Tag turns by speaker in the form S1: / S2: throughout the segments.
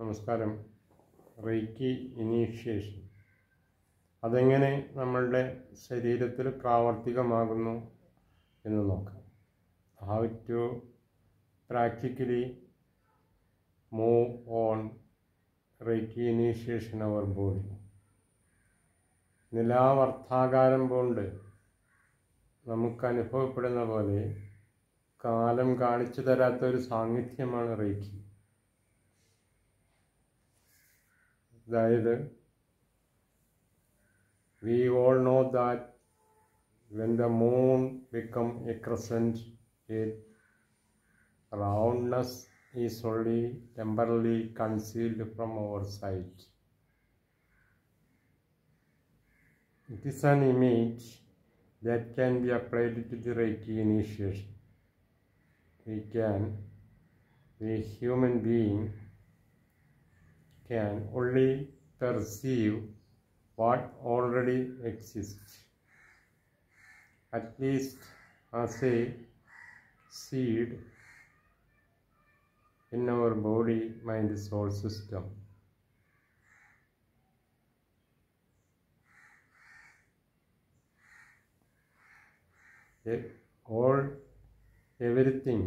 S1: നമസ്കാരം. Reiki initiation അതെങ്ങനെ നമ്മളുടെ ശരീരത്തിൽ പ്രാവർത്തികമാകുന്നു എന്ന് നോക്കാം. How to practically move on reiki initiation our body. നിലാവർത്താകാരം കൊണ്ട് നമുക്ക് അനുഭവപ്പെടുന്ന പോലെ കാലം കാണിച്ചു തരാത്തൊരു സാന്നിധ്യമാണ് റേക്കി. അതായത് we all know that when the moon becomes a crescent, its roundness is only temporarily concealed from our sight. It is an image that can be applied to the Reiki initiation. We human being can only perceive what already exists, at least as a seed in our body, mind, soul system. Everything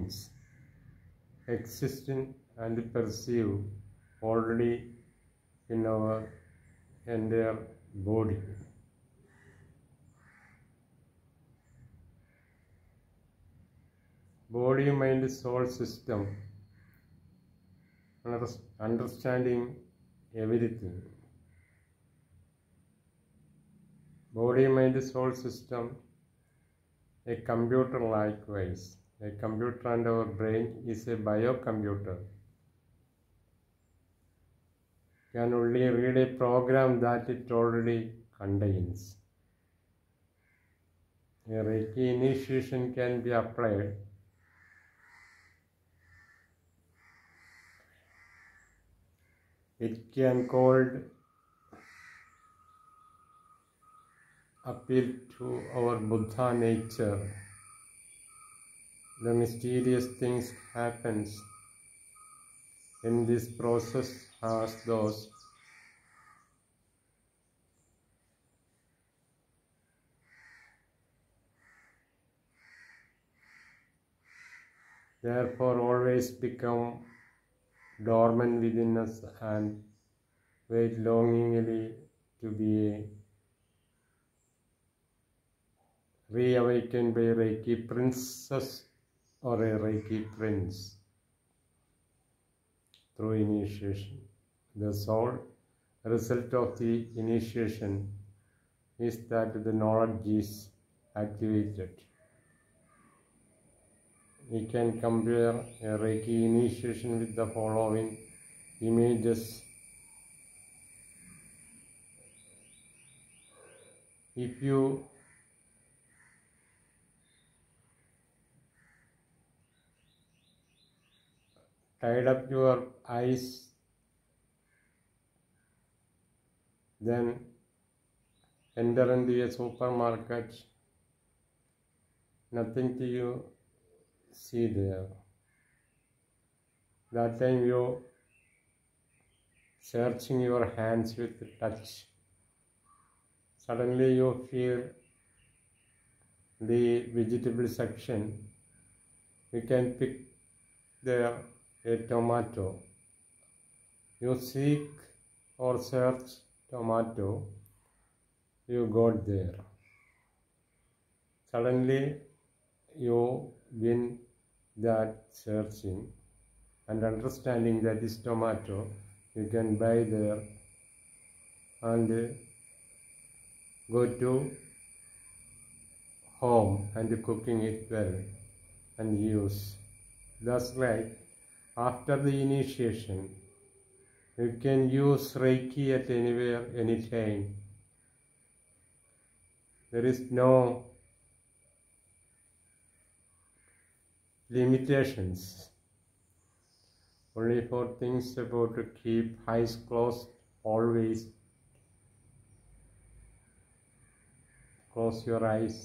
S1: existing and perceived already in our entire body. Body, mind, soul system, understanding everything. Body, mind, soul system, a computer likewise. A computer and our brain is a biocomputer. Can only read a program that it already contains. A Reiki initiation can be applied it can called appeal to our Buddha nature. The mysterious things happens in this process as those therefore always become dormant within us and wait longingly to be reawakened by a Reiki princess or a Reiki prince through initiation. The sole result of the initiation is that the knowledge is activated. We can compare a Reiki initiation with the following images. If you tied up your eyes, then enter into a supermarket, nothing to you see there. That time you searching your hands with touch. Suddenly you feel the vegetable section. You can pick there a tomato. You seek or search tomato. You got there. Suddenly you win that searching and understanding that is tomato. You can buy there and go to home and cooking it well and use. Thus, like after the initiation, you can use Reiki at anywhere, anytime. There is no limitations. Only for things about to keep eyes closed always. Close your eyes.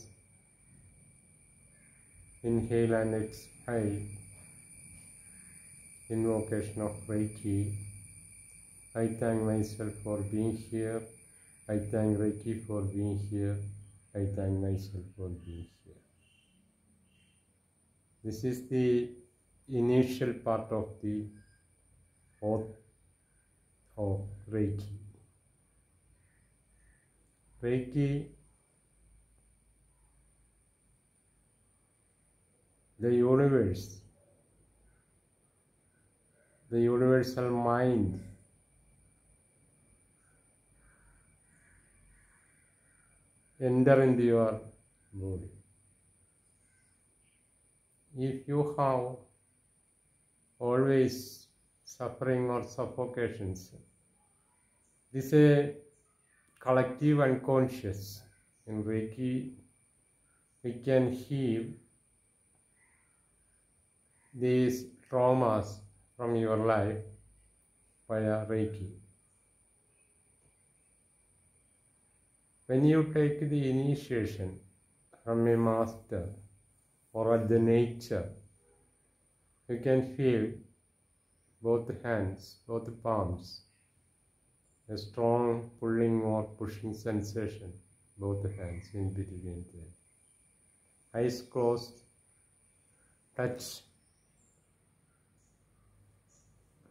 S1: Inhale and exhale. Invocation of Reiki. I thank myself for being here. I thank Reiki for being here. I thank myself for being here. This is the initial part of the oath of Reiki. Reiki, the universe, the universal mind, enter into your body. If you have always suffering or suffocations, this is a collective unconscious. In Reiki, we can heal these traumas from your life via Reiki. When you take the initiation from a master or at the nature, you can feel both hands, both palms, a strong pulling or pushing sensation, both hands in between them. Eyes closed, touch.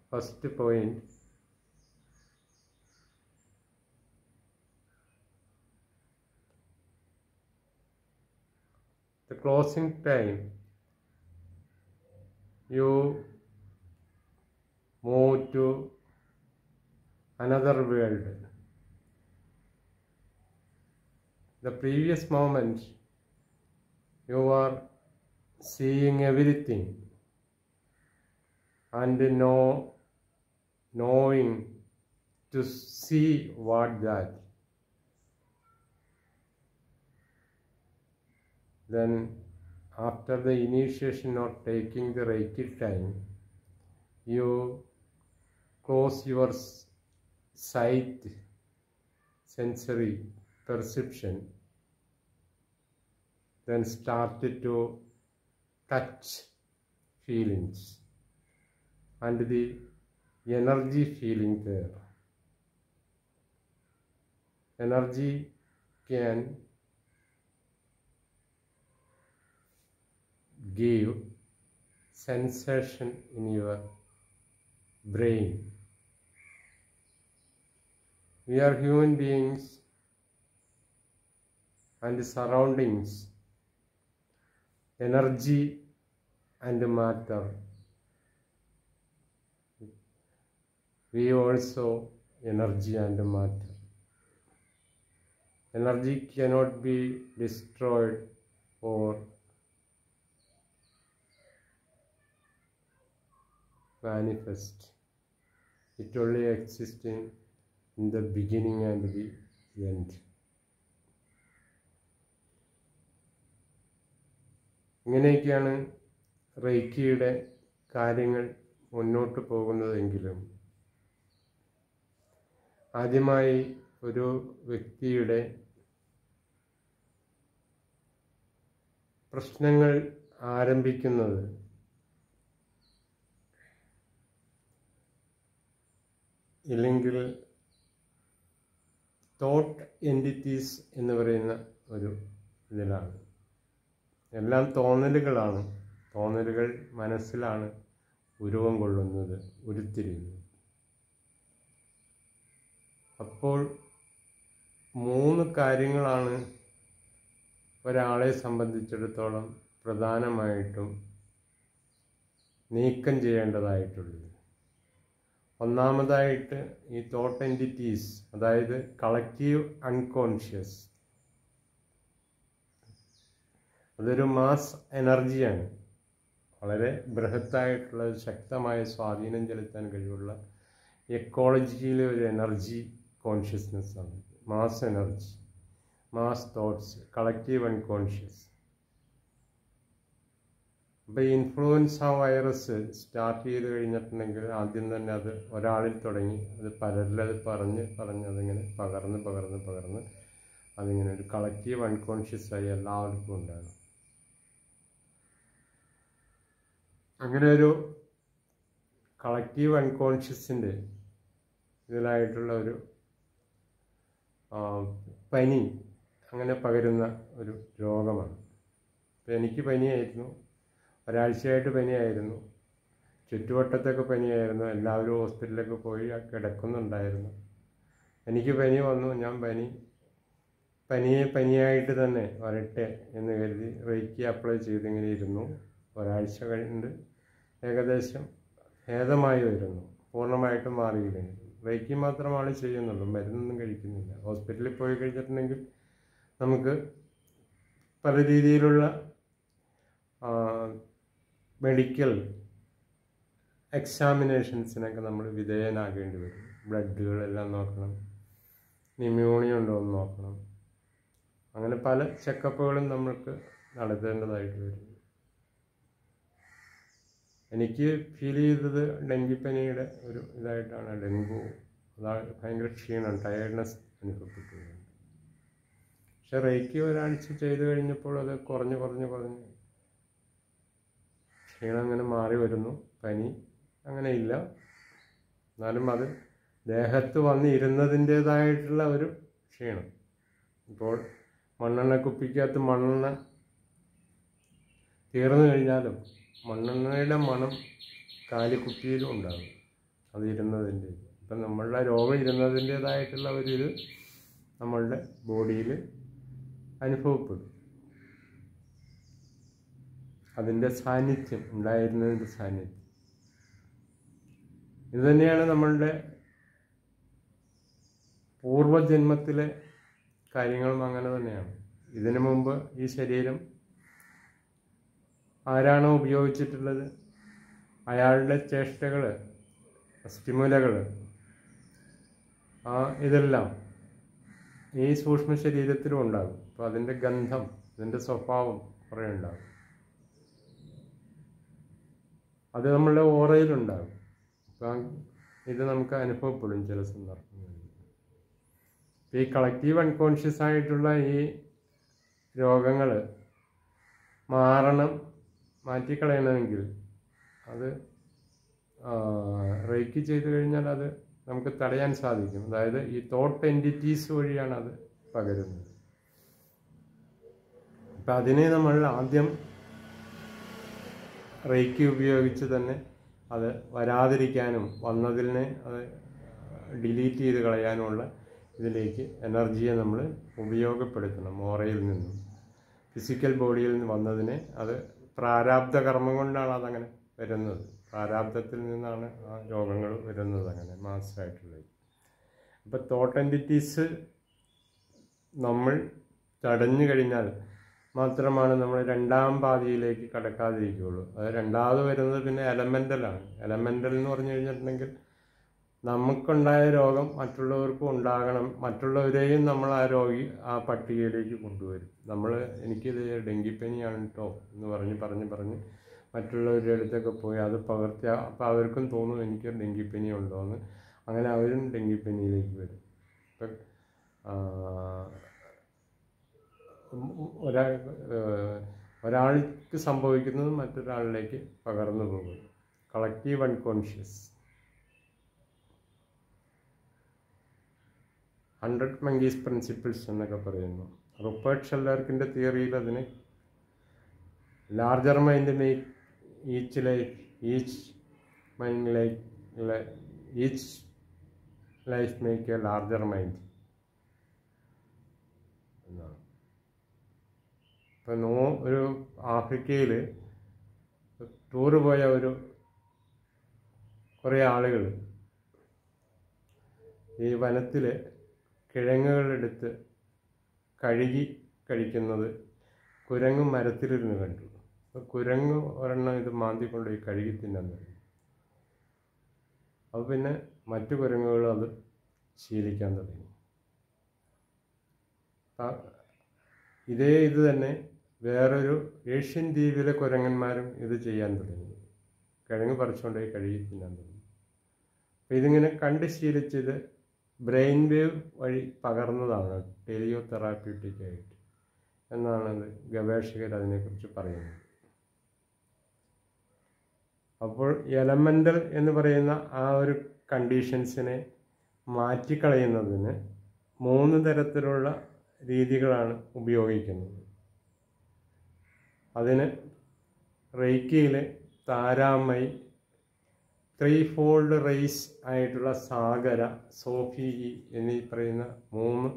S1: First point, the closing time, you move to another world. The previous moment, you are seeing everything and knowing to see what that. Then after the initiation or taking the Reiki time, you close your sight, sensory perception, then start to touch feelings and the energy feeling there. Energy can give sensation in your brain. We are human beings and surroundings, energy and matter. We also energy and matter. Energy cannot be destroyed or manifest. It only exists in the beginning and the end. ഇങ്ങനെയൊക്കെയാണ് റെയ്ക്കിയുടെ കാര്യങ്ങൾ മുന്നോട്ട് പോകുന്നതെങ്കിലും ആദ്യമായി ഒരു വ്യക്തിയുടെ പ്രശ്നങ്ങൾ ആരംഭിക്കുന്നത് ഇല്ലെങ്കിൽ thought entities എന്ന് പറയുന്ന ഒരു ഇതിലാണ്. എല്ലാം തോന്നലുകളാണ്. തോന്നലുകൾ മനസ്സിലാണ് ഉരുവം കൊള്ളുന്നത്, ഉരുത്തിരിയുന്നത്. അപ്പോൾ 3 കാര്യങ്ങളാണ് ഒരാളെ സംബന്ധിച്ചിടത്തോളം പ്രധാനമായിട്ടും നീക്കം ചെയ്യേണ്ടതായിട്ടുള്ളത്. ഒന്നാമതായിട്ട് ഈ തോട്ട് എൻറ്റിറ്റീസ്, അതായത് കളക്റ്റീവ് അൺകോൺഷ്യസ്, അതൊരു മാസ് എനർജിയാണ്. വളരെ ബൃഹത്തായിട്ടുള്ള ശക്തമായ സ്വാധീനം ചെലുത്താൻ കഴിവുള്ള എക്കോളജിയിലെ ഒരു എനർജി കോൺഷ്യസ്നെസ് ആണ്. Mass energy, mass thoughts, collective unconscious. അപ്പോൾ ഈ ഇൻഫ്ലുവൻസ വൈറസ് സ്റ്റാർട്ട് ചെയ്ത് കഴിഞ്ഞിട്ടുണ്ടെങ്കിൽ ആദ്യം തന്നെ അത് ഒരാളിൽ തുടങ്ങി അത് പലരിലത് പറഞ്ഞ് അതിങ്ങനെ പകർന്ന് അതിങ്ങനെ ഒരു കളക്റ്റീവ് അൺകോൺഷ്യസ് ആയി എല്ലാവർക്കും ഉണ്ടാകും. അങ്ങനെ ഒരു കളക്റ്റീവ് അൺകോൺഷ്യസിൻ്റെ ഇതിലായിട്ടുള്ള ഒരു പനി അങ്ങനെ പകരുന്ന ഒരു രോഗമാണ്. അപ്പോൾ എനിക്ക് പനിയായിരുന്നു, ഒരാഴ്ചയായിട്ട് പനിയായിരുന്നു, ചുറ്റുവട്ടത്തൊക്കെ പനിയായിരുന്നു, എല്ലാവരും ഹോസ്പിറ്റലിലൊക്കെ പോയി കിടക്കുന്നുണ്ടായിരുന്നു. എനിക്ക് പനി വന്നു. ഞാൻ പനിയായിട്ട് തന്നെ വരട്ടെ എന്ന് കരുതി റേക്കി അപ്ലൈ ചെയ്തിങ്ങനെ ഇരുന്നു. ഒരാഴ്ച കഴിഞ്ഞ് ഏകദേശം ഭേദമായി വരുന്നു, പൂർണ്ണമായിട്ടും മാറിയില്ലെങ്കിൽ. റേക്കി മാത്രമാണ് ചെയ്യുന്നുള്ളൂ, മരുന്നൊന്നും കഴിക്കുന്നില്ല. ഹോസ്പിറ്റലിൽ പോയി കഴിഞ്ഞിട്ടുണ്ടെങ്കിൽ നമുക്ക് പല രീതിയിലുള്ള മെഡിക്കൽ എക്സാമിനേഷൻസിനൊക്കെ നമ്മൾ വിധേയനാകേണ്ടി വരും. ബ്ലഡുകളെല്ലാം നോക്കണം, ന്യൂമോണിയ ഉണ്ടോ എന്ന് നോക്കണം, അങ്ങനെ പല ചെക്കപ്പുകളും നമ്മൾക്ക് നടത്തേണ്ടതായിട്ട് വരും. എനിക്ക് ഫീൽ ചെയ്തത് ഡെങ്കിപ്പനിയുടെ ഒരു ഇതായിട്ടാണ്. ഡെങ്കു ഭയങ്കര ക്ഷീണം, ടയേർഡ്നെസ് അനുഭവപ്പെട്ടിട്ടുണ്ട്. പക്ഷെ റേക്കി ഒരാഴ്ച ചെയ്ത് കഴിഞ്ഞപ്പോൾ അത് കുറഞ്ഞ് ക്ഷീണം അങ്ങനെ മാറി വരുന്നു. പനി അങ്ങനെ ഇല്ല, എന്നാലും അത് ദേഹത്ത് വന്നിരുന്നതിൻ്റേതായിട്ടുള്ള ഒരു ക്ഷീണം. ഇപ്പോൾ മണ്ണെണ്ണ കുപ്പിക്കകത്ത് മണ്ണെണ്ണ തീർന്നു കഴിഞ്ഞാലും മണ്ണെണ്ണയുടെ മണം കാലിക്കുപ്പിയിലും ഉണ്ടാകും, അത് ഇരുന്നതിൻ്റെ. ഇപ്പം നമ്മളുടെ രോഗം ഇരുന്നതിൻ്റേതായിട്ടുള്ള ഒരിത് നമ്മളുടെ ബോഡിയിൽ അനുഭവപ്പെടും. അതിൻ്റെ സാന്നിധ്യം, ഉണ്ടായിരുന്നതിൻ്റെ സാന്നിധ്യം. ഇതുതന്നെയാണ് നമ്മളുടെ പൂർവജന്മത്തിലെ കാര്യങ്ങളും അങ്ങനെ തന്നെയാണ്. ഇതിനു മുമ്പ് ഈ ശരീരം ആരാണോ ഉപയോഗിച്ചിട്ടുള്ളത് അയാളുടെ ചേഷ്ടകൾ, സ്റ്റിമുലകൾ, ഇതെല്ലാം ഈ സൂക്ഷ്മ ശരീരത്തിലും ഉണ്ടാകും. അപ്പോൾ അതിൻ്റെ ഗന്ധം, അതിൻ്റെ സ്വഭാവം കുറേ ഉണ്ടാകും. അത് നമ്മളുടെ ഓറയിലുണ്ടാകും. അപ്പം ഇത് നമുക്ക് അനുഭവപ്പെടും ചില സന്ദർഭങ്ങളിൽ. ഈ കളക്റ്റീവ് അൺകോൺഷ്യസ് ആയിട്ടുള്ള ഈ രോഗങ്ങൾ മാറ്റിക്കളയണമെങ്കിൽ അത് റേക്കി ചെയ്ത് കഴിഞ്ഞാൽ അത് നമുക്ക് തടയാൻ സാധിക്കും. അതായത് ഈ തോട്ട് എൻറ്റിറ്റീസ് വഴിയാണ് അത് പകരുന്നത്. അപ്പം അതിനെ നമ്മൾ ആദ്യം റേക്കി ഉപയോഗിച്ച് തന്നെ അത് വരാതിരിക്കാനും വന്നതിനെ അത് ഡിലീറ്റ് ചെയ്ത് കളയാനുമുള്ള ഇതിലേക്ക് എനർജിയെ നമ്മൾ ഉപയോഗപ്പെടുത്തണം. ഓറയിൽ നിന്നും ഫിസിക്കൽ ബോഡിയിൽ നിന്ന് വന്നതിനെ, അത് പ്രാരാബ്ധ കർമ്മം കൊണ്ടാണ് അതങ്ങനെ വരുന്നത്. പ്രാരാബ്ധത്തിൽ നിന്നാണ് ആ രോഗങ്ങൾ വരുന്നത്, അങ്ങനെ മാസമായിട്ടുള്ളത്. അപ്പോൾ തോട്ട് എൻറ്റിറ്റീസ് നമ്മൾ തടഞ്ഞു കഴിഞ്ഞാൽ മാത്രമാണ് നമ്മൾ രണ്ടാം പാതിയിലേക്ക് കടക്കാതിരിക്കുകയുള്ളൂ. അത് രണ്ടാമത് വരുന്നത് പിന്നെ എലമെൻ്റലാണ്. എലമെൻ്റൽ എന്ന് പറഞ്ഞു കഴിഞ്ഞിട്ടുണ്ടെങ്കിൽ നമുക്കുണ്ടായ രോഗം മറ്റുള്ളവർക്കും ഉണ്ടാകണം, മറ്റുള്ളവരെയും നമ്മൾ ആ പട്ടികയിലേക്ക് കൊണ്ടുവരും. എനിക്കിത് ഡെങ്കിപ്പനിയാണ് കേട്ടോ എന്ന് പറഞ്ഞ് മറ്റുള്ളവരുടെ അടുത്തൊക്കെ പോയി അത് പകർത്തി, അപ്പോൾ അവർക്കും തോന്നും എനിക്ക് ഡെങ്കിപ്പനി ഉണ്ടോ എന്ന്. അങ്ങനെ അവരും ഡെങ്കിപ്പനിയിലേക്ക് വരും. ഇപ്പം ഒരാൾക്ക് സംഭവിക്കുന്നത് മറ്റൊരാളിലേക്ക് പകർന്നു പോകും. Collective unconscious. 100 monkeys പ്രിൻസിപ്പിൾസ് എന്നൊക്കെ പറയുന്നു. റുപ്പർട്ട് ഷെല്ലർക്കിൻ്റെ തിയറിയിൽ അതിന് larger mind make each life make A larger mind എന്നാണ്. ഇപ്പം ഒരു ആഫ്രിക്കയിൽ ടൂറ് പോയ കുറേ ആളുകൾ ഈ വനത്തിൽ കിഴങ്ങുകളെടുത്ത് കഴുകി കഴിക്കുന്നത് കുരങ്ങ് മരത്തിലിരുന്ന് കണ്ടു. അപ്പോൾ കുരങ്ങ് ഒരെണ്ണം ഇത് മാന്തിക്കൊണ്ടുപോയി കഴുകി തിന്നാൻ തുടങ്ങി. അപ്പോൾ പിന്നെ മറ്റു കുരങ്ങുകളും അത് ശീലിക്കാൻ തുടങ്ങി. ഇത് തന്നെ വേറൊരു ഏഷ്യൻ ദ്വീപിലെ കുരങ്ങന്മാരും ഇത് ചെയ്യാൻ തുടങ്ങി. കിഴങ്ങ് പറിച്ചുകൊണ്ടുപോയി കഴുകി തിന്നാൻ തുടങ്ങി. അപ്പോൾ ഇതിങ്ങനെ കണ്ട് ശീലിച്ചത് ബ്രെയിൻ വേവ് വഴി പകർന്നതാണ്, ടെലിയോതെറാപ്യൂട്ടിക്കായിട്ട് എന്നാണ് ഗവേഷകർ അതിനെക്കുറിച്ച് പറയുന്നത്. അപ്പോൾ എലമെൻ്റൽ എന്ന് പറയുന്ന ആ ഒരു കണ്ടീഷൻസിനെ മാറ്റിക്കളയുന്നതിന് 3 തരത്തിലുള്ള രീതികളാണ് ഉപയോഗിക്കുന്നത്. അതിന് റെയ്ക്കിയിൽ താരാമൈ, 3 ഫോൾഡ് റേസ് ആയിട്ടുള്ള സാഗര, സോഫി എന്നീ പറയുന്ന 3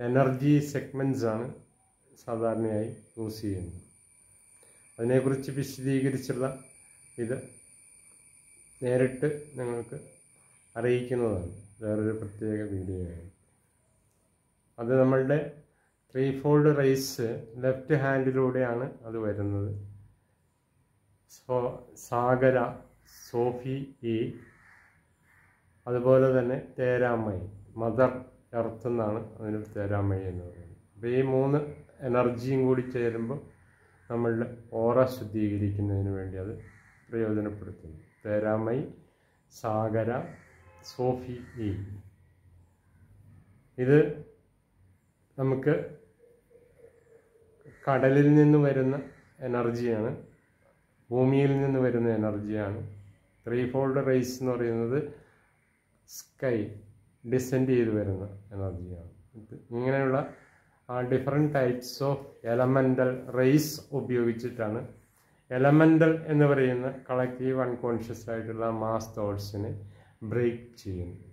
S1: എനർജി സെഗ്മെൻറ്റ്സ് ആണ് സാധാരണയായി യൂസ് ചെയ്യുന്നത്. അതിനെക്കുറിച്ച് വിശദീകരിച്ചുള്ള ഇത് നേരിട്ട് നിങ്ങൾക്ക് അറിയിക്കുന്നതാണ് വേറൊരു പ്രത്യേക വീഡിയോയാണ്. അത് നമ്മളുടെ 3 ഫോൾഡ് റേസ് ലെഫ്റ്റ് ഹാൻഡിലൂടെയാണ് അത് വരുന്നത്. സാഗര, സോഫി ഇ, അതുപോലെ തന്നെ തേരാമൈ, മദർ എർത്ത് എന്നാണ് അതിന് തേരാമൈ എന്ന് പറയുന്നത്. അപ്പോൾ ഈ 3 എനർജിയും കൂടി ചേരുമ്പോൾ നമ്മളുടെ ഓറ ശുദ്ധീകരിക്കുന്നതിന് വേണ്ടി അത് പ്രയോജനപ്പെടുത്തുന്നു. തേരാമൈ, സാഗര, സോഫി ഇ. ഇത് നമുക്ക് കടലിൽ നിന്ന് വരുന്ന എനർജിയാണ്, ഭൂമിയിൽ നിന്ന് വരുന്ന എനർജിയാണ്. 3 ഫോൾഡ് റേസ് എന്ന് പറയുന്നത് സ്കൈ ഡിസെൻഡ് ചെയ്ത് വരുന്ന എനർജിയാണ്. ഇങ്ങനെയുള്ള different types of elemental rays ഉപയോഗിച്ചിട്ടാണ് എലമെൻ്റൽ എന്ന് പറയുന്ന കളക്റ്റീവ് അൺകോൺഷ്യസ് ആയിട്ടുള്ള മാസ് തോട്ട്സിനെ ബ്രേക്ക് ചെയ്യുന്നത്.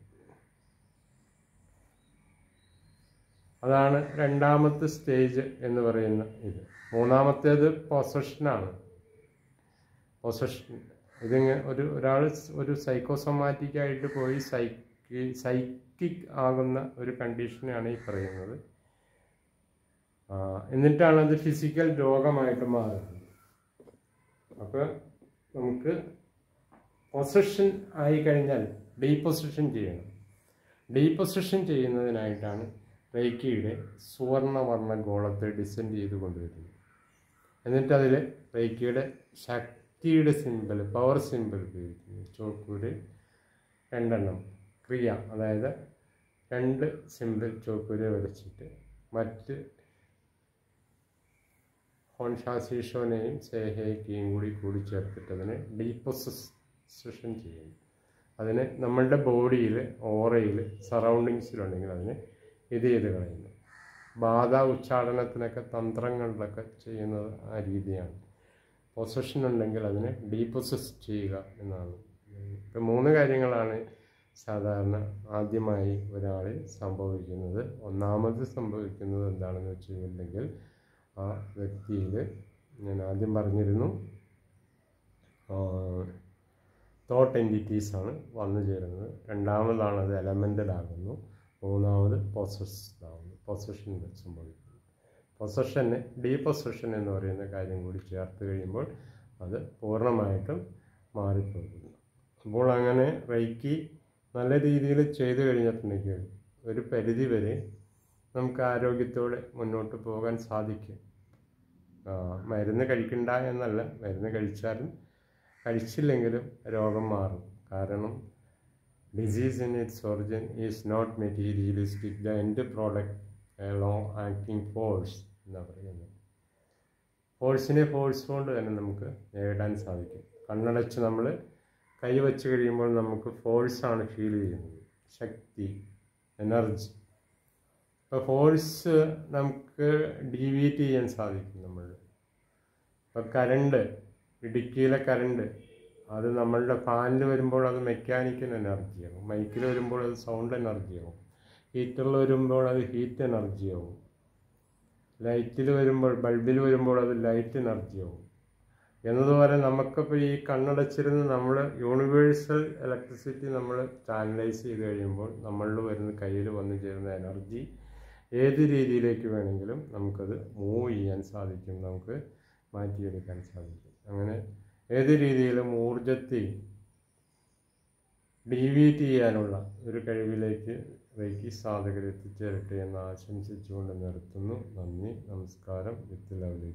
S1: അതാണ് രണ്ടാമത്തെ സ്റ്റേജ് എന്ന് പറയുന്ന ഇത്. മൂന്നാമത്തേത് പൊസഷനാണ്. പൊസഷൻ ഒരാൾ ഒരു സൈക്കോസൊമാറ്റിക്കായിട്ട് പോയി സൈക്കിക് ആകുന്ന ഒരു കണ്ടീഷനെയാണ് ഈ പറയുന്നത്. എന്നിട്ടാണ് അത് ഫിസിക്കൽ രോഗമായിട്ട് മാറുന്നത്. അപ്പോൾ നമുക്ക് പൊസഷൻ ആയിക്കഴിഞ്ഞാൽ ഡീപൊസിഷൻ ചെയ്യണം. ഡീപൊസിഷൻ ചെയ്യുന്നതിനായിട്ടാണ് റെയ്ക്കിയുടെ സുവർണവർണ്ണ ഗോളത്തെ ഡിസെൻഡ് ചെയ്ത് കൊണ്ടുവരുന്നത്. എന്നിട്ടതിൽ റെയ്ക്കിയുടെ ശക്തിയുടെ സിമ്പിൾ, പവർ സിമ്പിൾ ഉപയോഗിക്കുന്നു. ചോക്കൂര് 2 ക്രിയ, അതായത് 2 സിമ്പിൾ ചോക്കൂര് വരച്ചിട്ട് മറ്റ് ഹോൺഷാസിഷോനെയും സേഹയ്ക്കെയും കൂടി ചേർത്തിട്ട് അതിനെ ഡീപൊസിഷൻ ചെയ്യുന്നു. അതിന് നമ്മളുടെ ബോഡിയിൽ, ഓറയിൽ, സറൗണ്ടിങ്സിലുണ്ടെങ്കിൽ അതിനെ ഇത് ചെയ്ത് കളയുന്നു. ബാധ ഉച്ചാടനത്തിനൊക്കെ തന്ത്രങ്ങളിലൊക്കെ ചെയ്യുന്നത് ആ രീതിയാണ്. പൊസഷൻ ഉണ്ടെങ്കിൽ അതിനെ ഡീപൊസസ് ചെയ്യുക എന്നാണ്. ഇപ്പം 3 കാര്യങ്ങളാണ് സാധാരണ ആദ്യമായി ഒരാളിൽ സംഭവിക്കുന്നത്. ഒന്നാമത് സംഭവിക്കുന്നത് എന്താണെന്ന് വെച്ച് കഴിഞ്ഞിട്ടുണ്ടെങ്കിൽ ആ വ്യക്തിയിൽ ഞാൻ ആദ്യം പറഞ്ഞിരുന്നു തോട്ട് എൻറ്റിറ്റീസാണ് വന്നു ചേരുന്നത്. രണ്ടാമതാണ് അത് എലമെൻ്റലാകുന്നു. മൂന്നാമത് പൊസഷൻ സംഭവിക്കുന്നു. പൊസഷന് ഡീപൊസഷൻ എന്ന് പറയുന്ന കാര്യം കൂടി ചേർത്ത് കഴിയുമ്പോൾ അത് പൂർണ്ണമായിട്ടും മാറിപ്പോകുന്നു. അപ്പോൾ അങ്ങനെ റെയ്ക്കി നല്ല രീതിയിൽ ചെയ്തു കഴിഞ്ഞിട്ടുണ്ടെങ്കിൽ ഒരു പരിധി വരെ നമുക്ക് ആരോഗ്യത്തോടെ മുന്നോട്ട് പോകാൻ സാധിക്കും. മരുന്ന് കഴിക്കണ്ട എന്നല്ല, മരുന്ന് കഴിച്ചാലും കഴിച്ചില്ലെങ്കിലും രോഗം മാറും. കാരണം disease in its origin is not materialistic, the end product a long acting force എന്നാണ് പറയുന്നത്. ഫോഴ്സിനെ ഫോഴ്സ് കൊണ്ട് തന്നെ നമുക്ക് നേരിടാൻ സാധിക്കും. കണ്ണടച്ച് നമ്മൾ കൈവച്ച് കഴിയുമ്പോൾ നമുക്ക് ഫോഴ്സാണ് ഫീൽ ചെയ്യുന്നത്, ശക്തി, എനർജി. ഇപ്പോൾ ഫോഴ്സ് നമുക്ക് ഡീവിയേറ്റ് ചെയ്യാൻ സാധിക്കും. ഇപ്പോൾ കരണ്ട്, ഇടുക്കിയിലെ കരണ്ട്, അത് നമ്മളുടെ ഫാനിൽ വരുമ്പോൾ അത് മെക്കാനിക്കൽ എനർജിയാകും, മൈക്കിൽ വരുമ്പോൾ അത് സൗണ്ട് എനർജിയാകും, ഹീറ്ററിൽ വരുമ്പോൾ അത് ഹീറ്റ് എനർജിയാകും, ലൈറ്റിൽ വരുമ്പോൾ, ബൾബിൽ വരുമ്പോൾ അത് ലൈറ്റ് എനർജിയാകും. എന്നതുപോലെ നമുക്കിപ്പോൾ ഈ കണ്ണടച്ചിരുന്ന് നമ്മൾ യൂണിവേഴ്സൽ ഇലക്ട്രിസിറ്റി നമ്മൾ ചാനലൈസ് ചെയ്ത് കഴിയുമ്പോൾ നമ്മളിൽ വരുന്ന കയ്യിൽ വന്നു ചേരുന്ന എനർജി ഏത് രീതിയിലേക്ക് വേണമെങ്കിലും നമുക്കത് മൂവ് ചെയ്യാൻ സാധിക്കും, നമുക്ക് മാറ്റിയെടുക്കാൻ സാധിക്കും. അങ്ങനെ ഏത് രീതിയിലും ഊർജത്തെ ഡീവിയേറ്റ് ചെയ്യാനുള്ള ഒരു കഴിവിലേക്ക് റെയ്ക്കി സാധകർ എത്തിച്ചേരട്ടെ എന്ന് ആശംസിച്ചുകൊണ്ട് നിർത്തുന്നു. നന്ദി, നമസ്കാരം. With love.